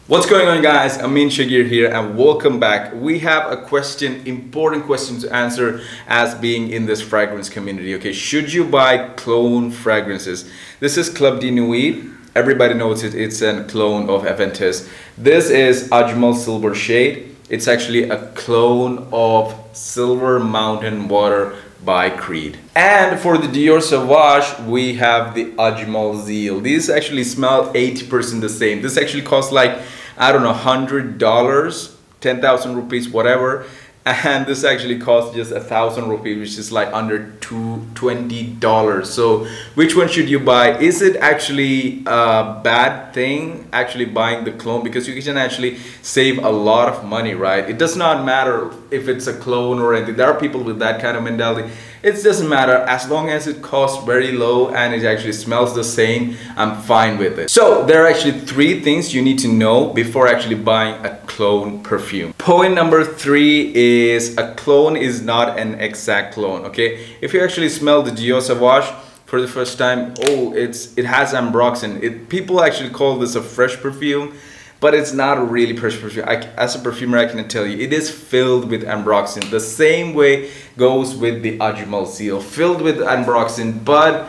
What's going on, guys? Amin Shagir here and welcome back. We have a question, important question to answer as being in this fragrance community. Okay, should you buy clone fragrances? This is Club de Nuit. Everybody knows it. It's a clone of Aventus. This is Ajmal Silver Shade. It's actually a clone of Silver Mountain Water by Creed. And for the Dior Sauvage, we have the Ajmal Zeal. These actually smell 80% the same. This actually costs like, I don't know, $100, 10,000 rupees, whatever. And this actually costs just 1,000 rupees, which is like under $20. So which one should you buy? Is it actually a bad thing actually buying the clone? Because you can actually save a lot of money, right? It does not matter if it's a clone or anything. There are people with that kind of mentality. It doesn't matter as long as it costs very low and it actually smells the same. I'm fine with it. So there are actually 3 things you need to know before actually buying a clone perfume. Point number 3 is a clone is not an exact clone. Okay, if you actually smell the Dior Sauvage for the first time, oh, it has ambroxan. People actually call this a fresh perfume, but it's not a really fresh perfume. As a perfumer, I can tell you, it is filled with ambroxan. The same way goes with the Ajmal Zeal, filled with ambroxan, but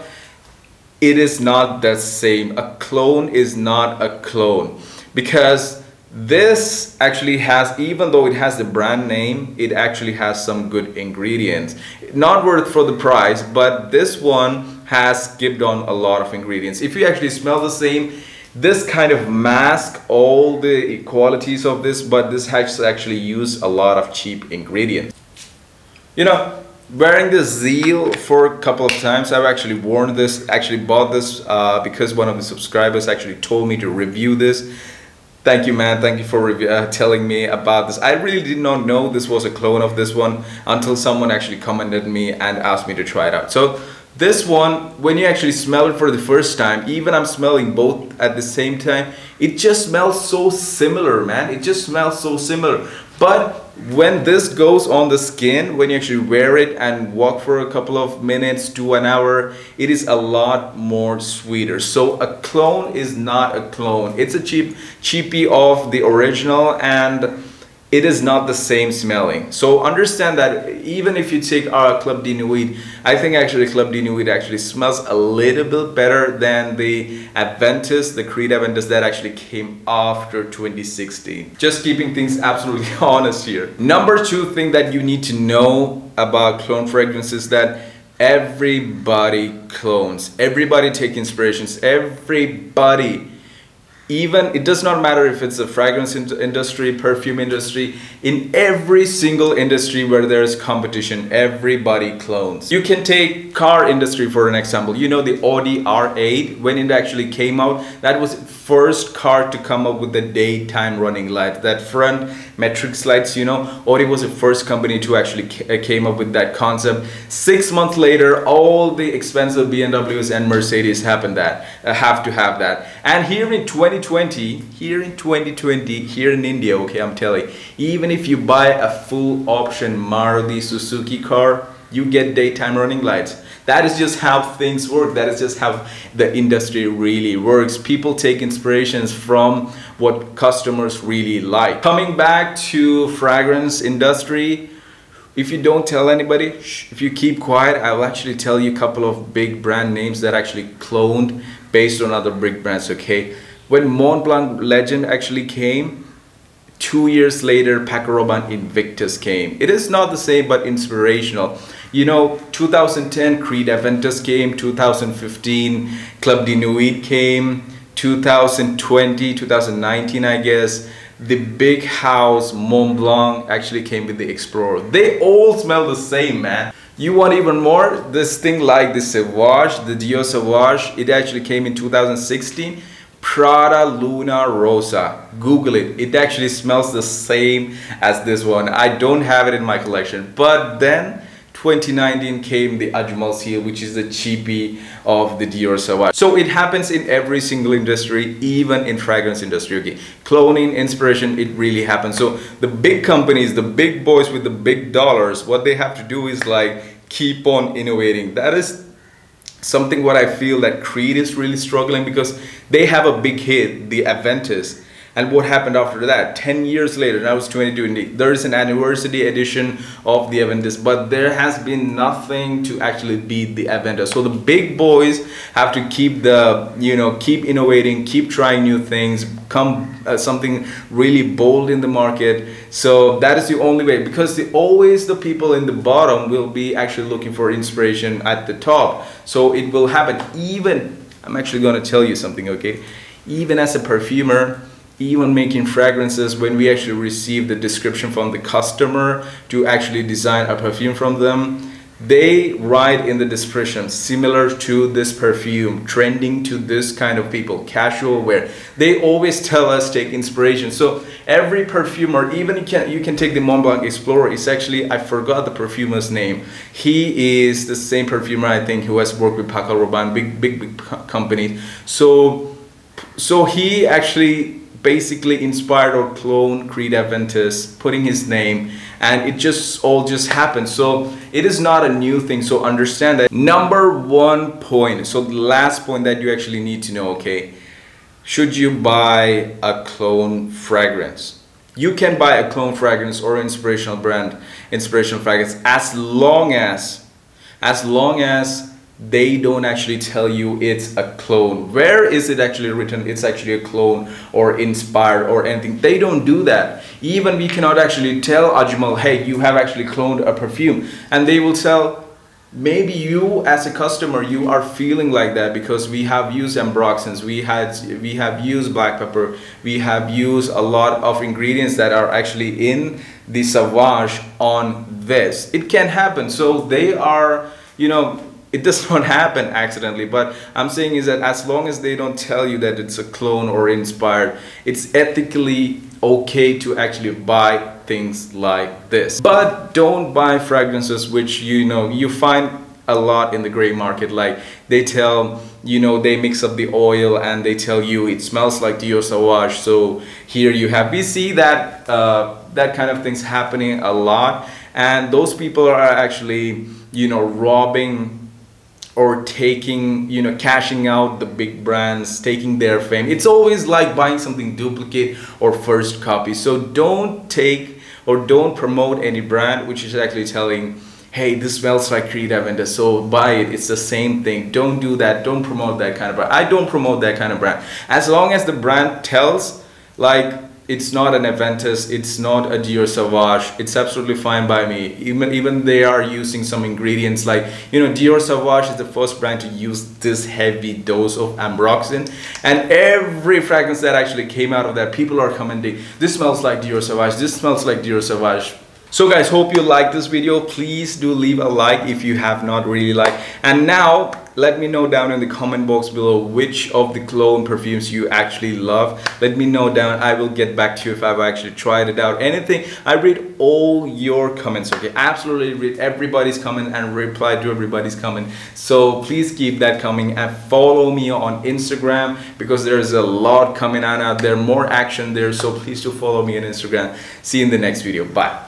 it is not the same. A clone is not a clone, because this actually has, even though it has the brand name, it actually has some good ingredients. Not worth for the price, but this one has skipped on a lot of ingredients. If you actually smell the same, this kind of masks all the qualities of this, but this has actually used a lot of cheap ingredients. You know, wearing the Zeal for a couple of times, I've actually worn this, actually bought this because one of the subscribers actually told me to review this. Thank you, man. Thank you for telling me about this. I really did not know this was a clone of this one until someone actually commented me and asked me to try it out. So this one, when you actually smell it for the first time, even I'm smelling both at the same time, it just smells so similar, man. It just smells so similar. But when this goes on the skin, when you actually wear it and walk for a couple of minutes to an hour, it is a lot more sweeter. So a clone is not a clone. It's a cheapie of the original, and it is not the same smelling. So understand that even if you take our Club de Nuit, I think actually Club de Nuit actually smells a little bit better than the Aventus, the Creed Aventus that actually came after 2016. Just keeping things absolutely honest here. Number 2 thing that you need to know about clone fragrances, that everybody clones. Everybody take inspirations. Everybody. Even, it does not matter if it's a fragrance industry, perfume industry, in every single industry where there is competition, everybody clones. You can take car industry for an example. You know the Audi R8, when it actually came out, that was the first car to come up with the daytime running light, that front matrix lights, you know. Audi was the first company to actually came up with that concept. 6 months later, all the expensive BMWs and Mercedes have to have that. And here in 2020, here in India, okay, I'm telling you, even if you buy a full option Maruti Suzuki car, you get daytime running lights. That is just how things work. That is just how the industry really works. People take inspirations from what customers really like. Coming back to fragrance industry, if you don't tell anybody, if you keep quiet, I will actually tell you a couple of big brand names that actually cloned based on other big brands, okay? When Mont Blanc Legend actually came, 2 years later, Paco Rabanne Invictus came. It is not the same, but inspirational. You know, 2010 Creed Aventus came, 2015 Club de Nuit came, 2020, 2019, I guess, the Big House Mont Blanc actually came with the Explorer. They all smell the same, man. You want even more? This thing like the Sauvage, the Dior Sauvage, it actually came in 2016. Prada Luna Rosa. Google it. It actually smells the same as this one. I don't have it in my collection. But then 2019 came the Ajmal Zeal, which is the cheapie of the Dior Sauvage. So it happens in every single industry, even in fragrance industry. Okay, cloning, inspiration, it really happens. So the big companies, the big boys with the big dollars, what they have to do is like keep on innovating. That is something what I feel that Creed is really struggling, because they have a big hit, the Aventus, And what happened after that? 10 years later, now it's 2020, there is an anniversary edition of the Aventus, but there has been nothing to actually beat the Aventus. So the big boys have to keep the, keep innovating, keep trying new things, come something really bold in the market. So that is the only way, because always the people in the bottom will be actually looking for inspiration at the top. So it will happen. Even, I'm actually going to tell you something, okay? Even as a perfumer, even making fragrances, when we actually receive the description from the customer to actually design a perfume from them, they write in the description similar to this perfume, trending to this kind of people, casual wear. They always tell us take inspiration. So every perfumer, even you can take the Mont Blanc Explorer. It's actually, I forgot the perfumer's name. He is the same perfumer, I think, who has worked with Paco Rabanne, big companies. So he actually basically inspired or cloned Creed Aventus, putting his name, and it all just happened. So it is not a new thing. So understand that. Number one point, so the last point that you actually need to know, okay, should you buy a clone fragrance? You can buy a clone fragrance or inspirational fragrance as long as they don't actually tell you it's a clone. Where is it actually written it's actually a clone or inspired or anything? They don't do that. Even we cannot actually tell Ajmal, hey, you have actually cloned a perfume, and they will tell, maybe you as a customer, you are feeling like that because we have used ambroxans, we have used black pepper, we have used a lot of ingredients that are actually in the Sauvage on this. It can happen. So they are, it does not happen accidentally, but I'm saying is that as long as they don't tell you that it's a clone or inspired, it's ethically okay to actually buy things like this. But don't buy fragrances which you find a lot in the gray market. Like they tell, they mix up the oil and they tell you it smells like Dior Sauvage. So here we see that that kind of things happening a lot, and those people are actually robbing or taking, cashing out the big brands, taking their fame. It's always like buying something duplicate or first copy. So don't take or don't promote any brand which is actually telling, hey, this smells like Creed Aventus, so buy it, it's the same thing. Don't do that. Don't promote that kind of brand. I don't promote that kind of brand. As long as the brand tells, like, it's not an Aventus, it's not a Dior Sauvage, it's absolutely fine by me. Even they are using some ingredients like, Dior Sauvage is the first brand to use this heavy dose of ambroxan, and every fragrance that actually came out of that, people are commenting, this smells like Dior Sauvage, this smells like Dior Sauvage. So guys, hope you like this video. Please do leave a like if you have not really liked. And now let me know down in the comment box below which of the clone perfumes you actually love. Let me know down. I will get back to you if I've actually tried it out. Anything. I read all your comments, okay? Absolutely read everybody's comment and reply to everybody's comment. So please keep that coming, and follow me on Instagram because there's a lot coming on out there, more action there. So please do follow me on Instagram. See you in the next video. Bye.